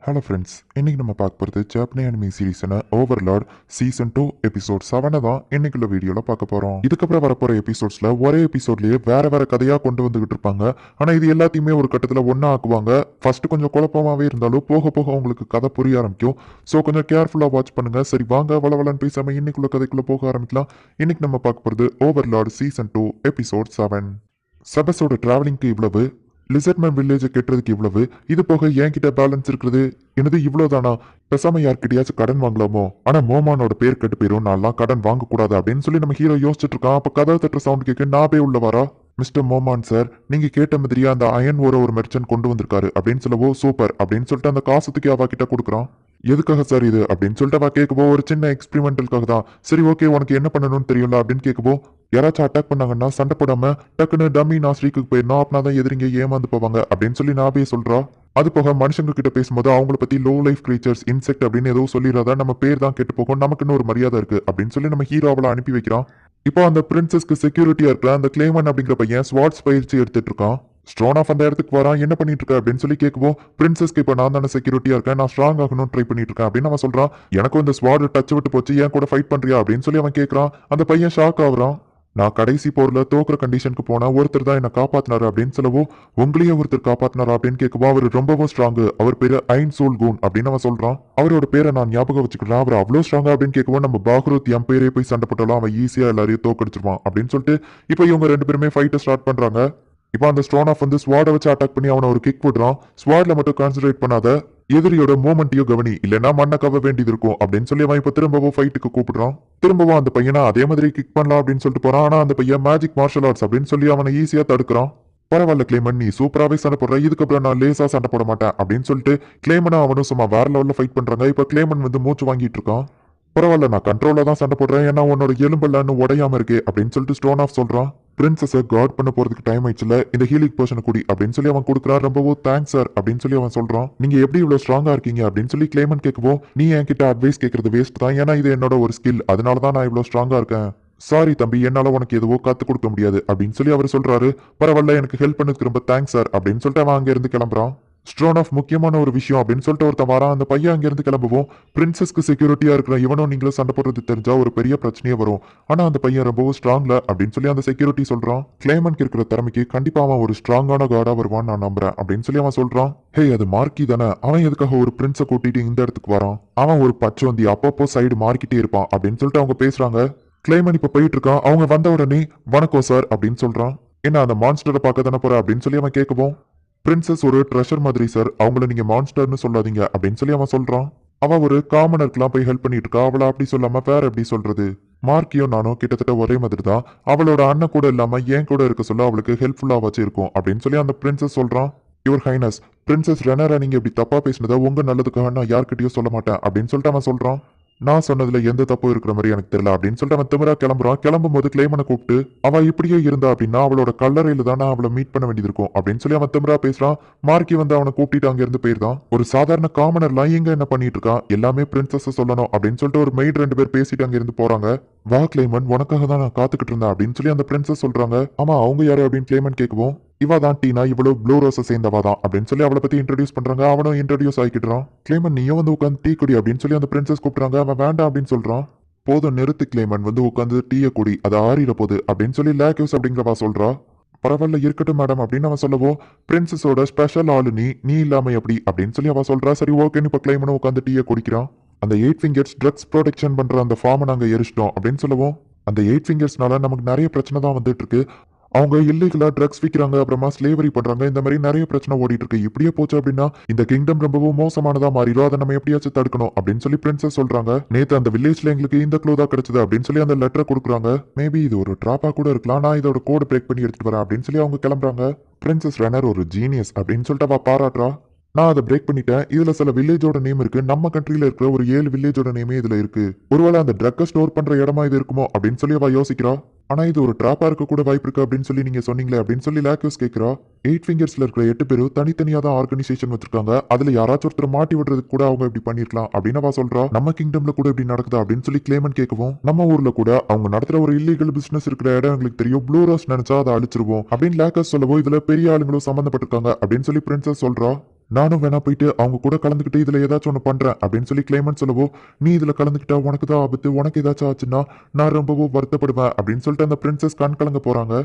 Hello friends, இன்னைக்கு நம்ம பார்க்க போகிறது ஜாப்பனி அனிமி சீரீஸான ஓவர்லார்ட் சீசன் 2 எபிசோட் 7 தான் இன்னைக்குள்ள வீடியோவில் பார்க்க போகிறோம். இதுக்கப்புறம் வரப்போகிற எபிசோட்ஸில் ஒரே எபிசோட்லேயே வேற வேற கதையாக கொண்டு வந்துகிட்டு இருப்பாங்க. ஆனால் இது எல்லாத்தையுமே ஒரு கட்டத்தில் ஒன்றா ஆக்குவாங்க. ஃபர்ஸ்ட் கொஞ்சம் குழப்பமாகவே இருந்தாலும் போக போக உங்களுக்கு கதை புரிய ஆரம்பிக்கும். ஸோ கொஞ்சம் கேர்ஃபுல்லாக வாட்ச் பண்ணுங்க. சரி வாங்க வளவலன்னு பேசாமல் இன்னைக்குள்ள கதைக்குள்ளே போக ஆரம்பிக்கலாம். இன்னைக்கு நம்ம பார்க்க போகிறது ஓவர்லார்ட் சீசன் 2 எபிசோட் 7. சபஸோட டிராவலிங்க்கு இவ்வளவு, லிசர்ட்மேன் வில்லேஜை கெட்டுறதுக்கு இவ்வளவு, இது போக என்கிட்ட பேலன்ஸ் இருக்குது. என்னது இவ்வளவுதானா? பேசாம யார்கிட்டயாச்சும் கடன் வாங்கலாமோ? ஆனா மோமானோட பேர் கெட்டு போயிரும், நான்லாம் கடன் வாங்கக்கூடாது அப்படின்னு சொல்லி நம்ம ஹீரோ யோசிச்சுட்டு இருக்கான். அப்ப கதவு தட்டுற சவுண்ட் கேட்க நாபே உள்ள வரா. மிஸ்டர் மோமான் சார், நீங்க கேட்ட மாதிரியா அந்த அயன் ஒரு மெர்ச்சன்ட் கொண்டு வந்திருக்காரு அப்படின்னு சொல்லவோ சூப்பர் அப்படின்னு சொல்லிட்டு அந்த காசுத்துக்கு அவ கிட்ட கொடுக்குறான். எதுக்காக சார் இது அப்படின்னு சொல்லிட்டு அவ கேட்கவோ ஒரு சின்ன எக்ஸ்பெரிமெண்டலுக்காக தான். சரி ஓகே, உனக்கு என்ன பண்ணணும்னு தெரியல அப்படின்னு கேட்கவோ, யாராச்சும் அட்டாக் பண்ணாங்கன்னா சண்டை போடாம டக்குன்னு டம்மி நான் ஸ்ட்ரீக்கு போயிடணும், அப்படின்னா தான் எதிரிங்க ஏமாந்து போவாங்க அப்படின்னு சொல்லி நாபே சொல்றா. அது போக மனுஷங்க கிட்ட பேசும்போது அவங்கள பத்தி லோ லைஃப் கிரீச்சர்ஸ் இன்செக்ட் அப்படின்னு ஏதோ சொல்லிடாத, நம்ம பேர் தான் கெட்டு போகும், நமக்குன்னு ஒரு மரியாதை இருக்கு அப்படின்னு சொல்லி நம்ம ஹீரோ அவளை அனுப்பி வைக்கிறான். இப்போ அந்த பிரின்சஸ்க்கு செக்யூரிட்டியா இருக்கிற அந்த கிளேமன் அப்படிங்கிற பையன் ஸ்வாட்ஸ் பயிற்சி எடுத்துட்டு இருக்கான். ஸ்ட்ரோனாஃப் அந்த இடத்துக்கு வரான். என்ன பண்ணிட்டு இருக்க அப்படின்னு சொல்லி கேட்கவும், பிரின்சஸ்க்கு இப்போ நான் தானே செக்யூரிட்டியா இருக்கேன், நான் ஸ்ட்ராங் ஆகணும்னு ட்ரை பண்ணிட்டு இருக்கேன் அப்படின்னு அவன் சொல்றான். எனக்கும் இந்த ஸ்வாட் டச் விட்டு போச்சு, ஏன் கூட ஃபைட் பண்றியா அப்படின்னு சொல்லி அவன் கேட்கறான். அந்த பையன் ஷாக் ஆகுறான். நான் கடைசி போர்ல தோக்குற கண்டிஷனுக்கு போனா ஒருத்தர் தான் என்ன காப்பாத்தினாரு அப்படின்னு சொல்லவோ, உங்களையே ஒருத்தர் காப்பாத்தினாரா அப்படின்னு கேட்கவும், அவர் ரொம்பவும் ஸ்ட்ராங், அவர் பேரு ஐன் சோல் கூன் அப்படின்னு அவன் சொல்றான். அவரோட பேரை நான் ஞாபகம் வச்சுக்கிறேன், அவர் அவ்வளவு ஸ்ட்ராங்கா அப்படின்னு கேட்கவும், நம்ம பாக்ரூத் என் பேரே போய் சண்டை போட்டாலும் அவன் ஈஸியா எல்லாரையும் தோக்கடிச்சிருவான் அப்படின்னு சொல்லிட்டு இப்போ இவங்க ரெண்டு பேருமே ஃபைட்டை ஸ்டார்ட் பண்றாங்க. இப்போ அந்த ஸ்ட்ரோனாஃப் வந்து ஸ்வாடை வச்சு அட்டாக் பண்ணி அவனை ஒரு கிக் விடுறான். ஸ்வாட்ல மட்டும் கான்சென்ட்ரேட் பண்ணாத, எதிரியோட மூமெண்ட்டையும் கவனி, இல்லைன்னா மண்ணை கவ வேண்டியது இருக்கும் அப்படின்னு சொல்லி அவன் இப்போ திரும்பவும் ஃபைட்டுக்கு கூப்பிடுறான். திரும்பவும் அந்த பையனை அதே மாதிரி கிக் பண்ணலாம் அப்படின்னு சொல்லிட்டு போறான். ஆனா அந்த பையன் மேஜிக் மார்ஷல் ஆர்ட்ஸ் அப்படின்னு சொல்லி அவனை ஈஸியா தடுக்கிறான். பரவாயில்ல கிளேமன், நீ சூப்பராகவே சண்டை போடுற, இதுக்கப்புறம் நான் லேசா சண்டை போட மாட்டேன் அப்படின்னு சொல்லிட்டு கிளேமனும் அவனும் சும்மா வேற லெவலில் ஃபைட் பண்றாங்க. இப்போ கிளேமன் வந்து மூச்சு வாங்கிட்டு இருக்கான். பரவாயில்ல, நான் கண்ட்ரோலா தான் சண்டை போடுறேன், ஏன்னா உன்னோட எலும்பெல்லாம் உடையாம இருக்கே அப்படின்னு சொல்லிட்டு ஸ்டோன் ஆஃப் சொல்றான். பிரின்சஸை காட் பண்ண போறதுக்கு டைம் ஆயிடுச்சுல, இந்த ஹீலிங் போர்ஷனை கூடி அப்படின்னு சொல்லி அவன் கொடுக்குறான். ரொம்பவும் தேங்க்ஸ் சார் அப்படின்னு சொல்லி அவன் சொல்றான். நீங்க எப்படி இவ்வளவு ஸ்ட்ராங்கா இருக்கீங்க அப்படின்னு சொல்லி கிளைமன் கேட்கவும், நீ என்கிட்ட அட்வைஸ் கேட்கறது வேஸ்ட் தான், ஏன்னா இது என்னோட ஒரு ஸ்கில், அதனால தான் நான் இவ்வளவு ஸ்ட்ராங்கா இருக்கேன். சாரி தம்பி, என்னால உனக்கு எதுவோ கத்து கொடுக்க முடியாது அப்படின்னு சொல்லி அவர் சொல்றாரு. பரவாயில்ல, எனக்கு ஹெல்ப் பண்ணதுக்கு ரொம்ப தேங்க்ஸ் சார் அப்படின்னு சொல்லிட்டு அவன் அங்க இருந்து கிளம்புறான். ஸ்ட்ரோனாஃப் முக்கியமான ஒரு விஷயம் அப்படின்னு சொல்லிட்டு ஒருத்தன் வரான். அந்த பையன் அங்கிருந்து கிளம்புவோம். பிரின்சஸ்க்கு செக்யூரிட்டியா இருக்கிற இவனும் நீங்களும் சண்டை போடுறது தெரிஞ்சா ஒரு பெரிய பிரச்சனையே வரும். ஆனா அந்த பையன் ரொம்பவும் ஸ்ட்ராங்ல அப்படின்னு சொல்லி அந்த செக்யூரிட்டி சொல்றான். கிளைமனுக்கு இருக்கிற திறமைக்கு கண்டிப்பா அவன் ஒரு ஸ்ட்ராங்கான கார்டா வருவான் நான் நம்புறேன் அப்படின்னு சொல்லி அவன் சொல்றான். ஹே, அது மார்க்கி தானே, அவன் எதுக்காக ஒரு பிரின்ஸை கூட்டிட்டு இந்த இடத்துக்கு வரான்? அவன் ஒரு பச்சோந்தி, அப்பப்போ சைடு மார்க்கிட்டே இருப்பான் அப்படின்னு சொல்லிட்டு அவங்க பேசுறாங்க. கிளைமன் இப்ப போயிட்டு இருக்கான். அவங்க வந்த உடனே வணக்கம் சார் அப்படின்னு சொல்றான். என்ன அந்த மான்ஸ்டரை பார்க்க தானே போற அப்படின்னு சொல்லி அவன் கேட்கவும், பிரின்சஸ் ஒரு ட்ரெஷர் மாதிரி சார், அவங்கள நீங்க மான்ஸ்டர்னு சொல்லாதீங்க அப்படின்னு சொல்லி அவன் சொல்றான். அவ ஒரு காமனருக்குலாம் போய் ஹெல்ப் பண்ணிட்டு இருக்கா, அவளை அப்படி சொல்லாம வேற எப்படி சொல்றது? மார்க்கியும் நானும் கிட்டத்தட்ட ஒரே மாதிரி தான், அவளோட அண்ணன் கூட இல்லாம என் கூட இருக்க சொல்ல அவளுக்கு ஹெல்ப்ஃபுல்லா வச்சிருக்கும் அப்படின்னு சொல்லி அந்த பிரின்சஸ் சொல்றான். யுவர் ஹைனஸ், பிரின்சஸ் ரெனரா நீங்க இப்படி தப்பா பேசினதை உங்க நல்லதுக்காக நான் யார்கிட்டயும் சொல்ல மாட்டேன் அப்படின்னு சொல்லிட்டு அவன் சொல்றான். நான் சொன்னதுல எந்த தப்பும் இருக்கிற மாதிரி எனக்கு தெரியல அப்படின்னு சொல்லிட்டு அவன் திமிரா கிளம்புறான். கிளம்பும் போது கிளைமனை கூப்பிட்டு, அவ இப்படியே இருந்தா அப்படின்னா அவளோட கல்லறையில தானே அவளை மீட் பண்ண வேண்டியது இருக்கும் அப்படின்னு சொல்லி அவன் திமிரா பேசுறான். மார்க்கி வந்து அவனை கூப்பிட்டு அங்க இருந்து போயிருந்தான். ஒரு சாதாரண காமனர்லாம் இங்க என்ன பண்ணிட்டு இருக்கான், எல்லாமே பிரின்சஸ் சொல்லணும் அப்படின்னு சொல்லிட்டு ஒரு மெய்ட் ரெண்டு பேர் பேசிட்டு அங்க இருந்து போறாங்க. வா கிளைமன், உனக்காக தான் நான் காத்துக்கிட்டு இருந்தேன் அப்படின்னு சொல்லி அந்த பிரின்சஸ் சொல்றாங்க. ஆமா, அவங்க யாரு அப்படின்னு கிளைமன் கேட்கவும், இவா தான் டீனா, இவ்வளவு ப்ளூ ரோஸை சேர்ந்தவா தான் அப்படின்னு சொல்லி அவளை பத்தி இன்ட்ரடியூஸ் பண்றாங்க. அவனும் இன்ட்ரடியூஸ் ஆகிக்கிட்டான். கிளைமன், நீயும் வந்து உட்காந்து டீ குடி அப்படின்னு சொல்லி அந்த பிரின்சஸ் கூப்பிடுறாங்க. அவன் வேண்டாம் அப்படின்னு சொல்றான். போதும் நிறுத்து கிளைமன், வந்து உட்காந்து டீயை குடி, அது ஆறிட போகுது அப்படின்னு சொல்லி லேக்யூஸ் அப்படிங்கிறவா சொல்றா. பரவாயில்ல இருக்கட்டும் மேடம் அப்படின்னு அவன் சொல்லவோ, பிரின்சஸோட ஸ்பெஷல் ஆளு நீ இல்லாம எப்படி அப்படின்னு சொல்லி அவன் சொல்றா. சரி ஓகேன்னு இப்ப கிளைமனும் உட்காந்து டீயை குடிக்கிறான். அந்த 8 ஃபிங்கர்ஸ் ட்ரக்ஸ் ப்ரொடெக்ஷன் பண்ற அந்த ஃபார்மை நாங்க எரிச்சிட்டோம் அப்படின்னு சொல்லவும், அந்த 8 ஃபிங்கர்ஸ்னால நமக்கு நிறைய பிரச்சனை தான் வந்துட்டு இருக்கு. அவங்க இல்லீகலா ட்ரக்ஸ் விற்கிறாங்க, அப்புறமா ஸ்லேவரி பண்றாங்க, இந்த மாதிரி நிறைய பிரச்சனை ஓடிட்டு இருக்கு. இப்படியே போச்சு அப்படின்னா இந்த கிங்டம் ரொம்பவும் மோசமானதா மாறிடும், அதை நம்ம எப்படியாச்சும் தடுக்கணும் அப்படின்னு சொல்லி பிரின்சஸ் சொல்றாங்க. நேத்து அந்த வில்லேஜ்ல எங்களுக்கு இந்த க்ளூ தான் கிடைச்சது அப்படின்னு சொல்லி அந்த லெட்டரை கொடுக்குறாங்க. மேபி இது ஒரு ட்ராப்பா கூட இருக்கலாம், நான் இதோட கோட் பிரேக் பண்ணி எடுத்துட்டு வரேன் அப்படின்னு சொல்லி அவங்க கிளம்புறாங்க. பிரின்சஸ் ரெனர் ஒரு ஜீனியஸ் அப்படின்னு சொல்லிட்டு அவ பாராட்டுறா. நான் அதை பிரேக் பண்ணிட்டேன், இதுல சில வில்லேஜோட நேம் இருக்கு, நம்ம கண்ட்ரில இருக்கிற ஒரு 7 வில்லேஜோட நேமே இதுல இருக்கு, ஒருவேளை அந்த ட்ரக்கை ஸ்டோர் பண்ற இடமா இது இருக்குமோ அப்படின்னு சொல்லி அவ யோசிக்கிறா. ஆனா இது ஒரு ட்ராப்பா இருக்க கூட வாய்ப்பு இருக்கு அப்படின்னு சொல்லி நீங்க சொன்னீங்களே அப்படின்னு சொல்லி லாக்யூஸ் கேட்கிறா. 8 ஃபிங்கர்ஸ்ல இருக்கிற 8 பேரும் தனித்தனியா தான் ஆர்கனைசேஷன் வச்சிருக்காங்க, அதுல யாராச்சும் ஒருத்தர் மாட்டி விடுறதுக்கு கூட அவங்க இப்படி பண்ணிருக்கலாம் அப்படின்னு அவ சொல்றா. நம்ம கிங்டம்ல கூட இப்படி நடக்குதா அப்படின்னு சொல்லி கிளைமன் கேட்கவும், நம்ம ஊர்ல கூட அவங்க நடத்துற ஒரு இல்லீகல் பிசினஸ் இருக்கிற இடம் எங்களுக்கு தெரியும், ப்ளூ ரோஸ் நினைச்சா அதை அழிச்சிருவோம் அப்படின்னு லாக்கஸ் சொல்லவோ, இதுல பெரிய ஆளுங்களும் சம்பந்தப்பட்டிருக்காங்க அப்படின்னு சொல்லி பிரின்சஸ் சொல்றா. நானும் வேணா போயிட்டு அவங்க கூட கலந்துக்கிட்டு இதுல ஏதாச்சும் ஒன்று பண்றேன் அப்படின்னு சொல்லி கிளைமன் சொல்லவோ, நீ இதுல கலந்துக்கிட்டா உனக்கு தான் ஆபத்து, உனக்கு ஏதாச்சும் ஆச்சுன்னா நான் ரொம்பவும் வருத்தப்படுவேன் அப்படின்னு சொல்லிட்டு அந்த பிரின்சஸ் கண் கலங்க போறாங்க.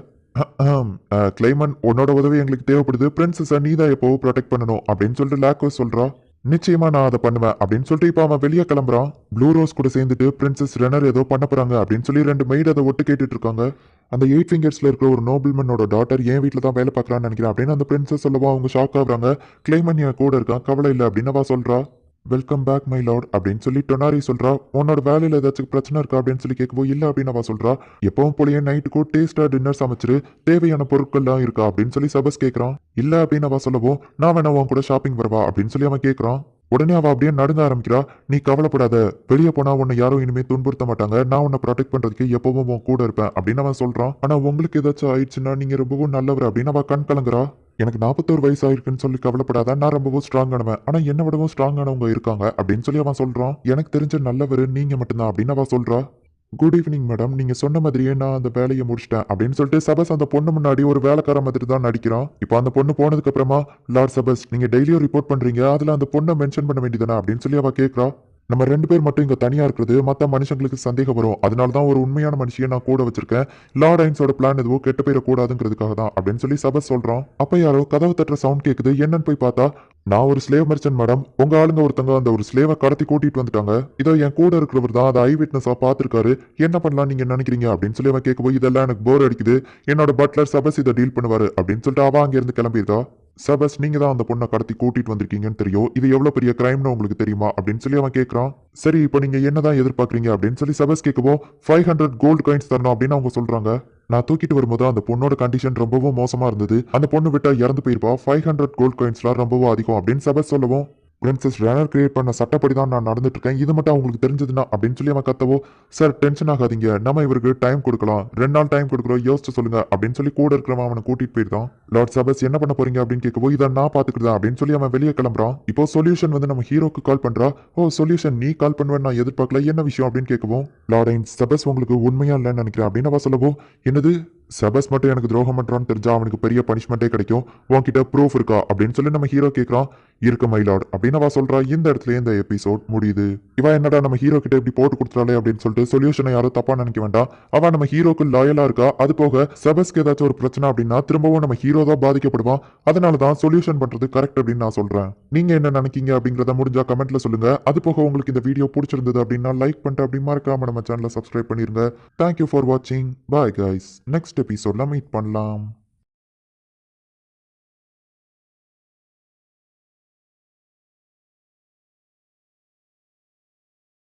கிளைமன் உன்னோட உதவி எங்களுக்கு தேவைப்படுது, பிரின்சஸை நீ தான் எப்போவும் ப்ரொடெக்ட் பண்ணணும் அப்படின்னு சொல்லிட்டு லாக்கோ சொல்றா. நிச்சயமா நான் அதை பண்ணுவேன் அப்படின்னு சொல்லிட்டு இப்ப அவன் வெளியே கிளம்புறான். ப்ளூ ரோஸ் கூட சேர்ந்துட்டு பிரின்சஸ் ரெனர் ஏதோ பண்ண போறாங்க அப்படின்னு சொல்லி ரெண்டு மெய்டு அதை ஒட்டு கேட்டுட்டு இருக்காங்க. அந்த 8 ஃபிங்கர்ஸ்ல இருக்கிற ஒரு நோபல்மேனோட டாட்டர் என் வீட்டில் தான் வேலை பார்க்கறான்னு நினைக்கிறேன் அப்படின்னு அந்த பிரின்சஸ் சொல்லவா அவங்க ஷாக் ஆகுறாங்க. கிளைமன் என் கூட இருக்கான், கவலை இல்லை அப்படின்னு அவ சொல்றா. வெல்கம் பேக் மை லார்ட் அப்படின்னு சொல்லி டொனாரி சொல்றா. உன்னோட வேலையில ஏதாச்சும் பிரச்சனை இருக்கா அப்படின்னு சொல்லி கேட்கவோ, இல்ல அப்படின்னு அவ சொல்றா. எப்பவும் போலயே நைட்டுக்கு டேஸ்டா டின்னர் சமைச்சிரு, தேவையான பொருட்கள்லாம் இருக்கா அப்படின்னு சொல்லி சபஸ் கேட்கறான். இல்ல அப்படின்னு அவ சொல்லவோ, நான் வேணா உன் கூட ஷாப்பிங் வரவா அப்படின்னு சொல்லி அவன் கேட்கறான். உடனே அவ அப்படியே நடுங்க ஆரம்பிக்கிறா. நீ கவலைப்படாத, வெளியே போனா உன்னை யாரும் இனிமே துன்புறுத்த மாட்டாங்க, நான் உன்னை ப்ரொடெக்ட் பண்றதுக்கு எப்பவும் உன் கூட இருப்பேன் அப்படின்னு அவன் சொல்றான். ஆனா உங்களுக்கு ஏதாச்சும் ஆயிடுச்சுன்னா நீங்க ரொம்பவும் நல்லவர் அப்படின்னு அவ கண் கலங்குறா. எனக்கு 41 வயசு ஆயிருக்குன்னு சொல்லி கவலைப்படாத, நான் ரொம்பவும் ஸ்ட்ராங்கானவன், ஆனா என்ன விடவும் ஸ்ட்ராங்கானவங்க இருக்காங்க அப்படின்னு சொல்லி அவன் சொல்றான். எனக்கு தெரிஞ்ச நல்லவர் நீங்க மட்டும்தான் அப்படின்னு அவ சொல்றா. குட் ஈவினிங் மேடம், நீங்க சொன்ன மாதிரியே நான் அந்த வேலையை முடிச்சிட்டேன் அப்படின்னு சொல்லிட்டு சபஸ் அந்த பொண்ணு முன்னாடி ஒரு வேலைக்கார மாதிரி தான் நடிக்கிறான். இப்போ அந்த பொண்ணு போனதுக்கு அப்புறமா, லார்ட் சபஸ் நீங்க டெய்லியும் ரிப்போர்ட் பண்றீங்க, அதுல அந்த பொண்ணை மென்ஷன் பண்ண வேண்டியதானே அப்படின்னு சொல்லி அவ கேட்கறா. நம்ம 2 பேர் மட்டும் இங்க தனியா இருக்கிறது மத்த மனுஷங்களுக்கு சந்தேகம் வரும், அதனால தான் ஒரு உண்மையான மனுஷியை நான் கூட வச்சிருக்கேன். லார்ட் ஐன்ஸோட பிளான் எதுவோ கெட்ட போயிடக்கூடாதுங்கிறதுக்காக தான் அப்படின்னு சொல்லி சபஸ் சொல்றான். அப்ப யாரோ கதவு தட்டுற சவுண்ட் கேக்குது. என்னன்னு போய் பார்த்தா, நான் ஒரு ஸ்லேவ் மர்ச்சன்ட் மேடம், உங்க ஆளுங்க ஒருத்தங்க அந்த ஒரு ஸ்லேவை கடத்தி கூட்டிட்டு வந்துட்டாங்க, இதோ என் கூட இருக்கிறவர் தான் அதை ஐ விட்னஸா பாத்துருக்காரு, என்ன பண்ணலாம் நீங்க நினைக்கிறீங்க அப்படின்னு சொல்லி அவன் கேட்கப்போ, இதெல்லாம் எனக்கு போர் அடிக்குது, என்னோட பட்லர் சபஸ் இதை டீல் பண்ணுவாரு அப்படின்னு சொல்லிட்டு அவ அங்க இருந்து கிளம்பியிருக்கா. சபஸ் நீங்க தான் அந்த பொண்ணை கடத்தி கூட்டிட்டு வந்திருக்கீங்கன்னு தெரியும், இது எவ்வளவு பெரிய கிரைம்னு உங்களுக்கு தெரியுமா அப்படின்னு சொல்லி அவன் கேட்கறான். சரி இப்போ நீங்க என்னதான் எதிர்பார்க்கறீங்க அப்படின்னு சொல்லி சபஸ் கேட்கவோ, 500 கோல்டு காயின்ஸ் தரணும் அப்படின்னு அவங்க சொல்றாங்க. நான் தூக்கிட்டு வரும்போது அந்த பொண்ணோட கண்டிஷன் ரொம்பவும் மோசமா இருந்தது, அந்த பொண்ணு விட்டா இறந்து போயிருப்பா, 500 கோல்டு காயின்ஸ்லாம் ரொம்பவும் அதிகம் அப்படின்னு சபஸ் சொல்லவும், பிரின்சஸ் ரேனர் கிரியேட் பண்ண சட்டப்படி தான் நான் நடந்துட்டு இருக்கேன், இது மட்டும் அவங்களுக்கு தெரிஞ்சதுன்னா அப்படின்னு சொல்லி அவன் கத்தவோ, சார் டென்ஷன் ஆகாதீங்க, நம்ம இவருக்கு டைம் கொடுக்கலாம், 2 நாள் டைம் கொடுக்குறோம், யோசிச்சு சொல்லுங்க அப்படின்னு சொல்லி கூட இருக்கிறவன் அவனை கூட்டிட்டு போயிருந்தான். லார்ட் சபஸ் என்ன பண்ண போறீங்க அப்படின்னு கேட்கவோ, இதை நான் பாத்துக்கிறேன் அப்படின்னு சொல்லி அவன் வெளியே கிளம்புறான். இப்போ சொல்யூஷன் வந்து நம்ம ஹீரோக்கு கால் பண்றா. ஓ சொல்யூஷன், நீ கால் பண்ணுவேன்னு நான் எதிர்பார்க்கல, என்ன விஷயம் அப்படின்னு கேட்கவும், லார்ட் ஐன்ஸ் சபஸ் உங்களுக்கு உண்மையா இல்லைன்னு நினைக்கிறேன் அப்படின்னு அவ சொல்லவோ, என்னது சபஸ் மட்டும் எனக்கு துரோகம் பண்றான்னு தெரிஞ்சா அவனுக்கு பெரிய பனிஷ்மெண்ட்டே கிடைக்கும், உன்கிட்ட ப்ரூஃப் இருக்கா அப்படின்னு சொல்லி நம்ம ஹீரோ கேட்கறான். இருக்கு மைலார்ட் அப்படின்னு அவ சொல்றா. இந்த இடத்துல இந்த எபிசோட் முடியுது. இவ என்னடா நம்ம ஹீரோ கிட்ட இப்படி போட்டு கொடுத்துறாளே அப்படின்னு சொல்லிட்டு சொல்யூஷனை யாரும் தப்பா நினைக்க வேண்டாம், அவ நம்ம ஹீரோக்கு லாயலா இருக்கா. அது போக சபஸ்க்கு ஏதாச்சும் ஒரு பிரச்சனை அப்படின்னா திரும்பவும் நம்ம ஹீரோ தான் பாதிக்கப்படுவான், அதனாலதான் சொல்யூஷன் பண்றது கரெக்ட் அப்படின்னு நான் சொல்றேன். நீங்க என்ன நினைக்கீங்க அப்படிங்கறத முடிஞ்சா கமெண்ட்ல சொல்லுங்க. அது போக உங்களுக்கு இந்த வீடியோ பிடிச்சிருந்தது அப்படின்னா லைக் பண்ணிட்டு அப்படி மறக்காம நம்ம சேனலை சப்ஸ்கிரைப் பண்ணிருங்க. தேங்க்யூ ஃபார் வாட்சிங், பாய் கைஸ், நெக்ஸ்ட் எபிசோட்ல மீட் பண்ணலாம்.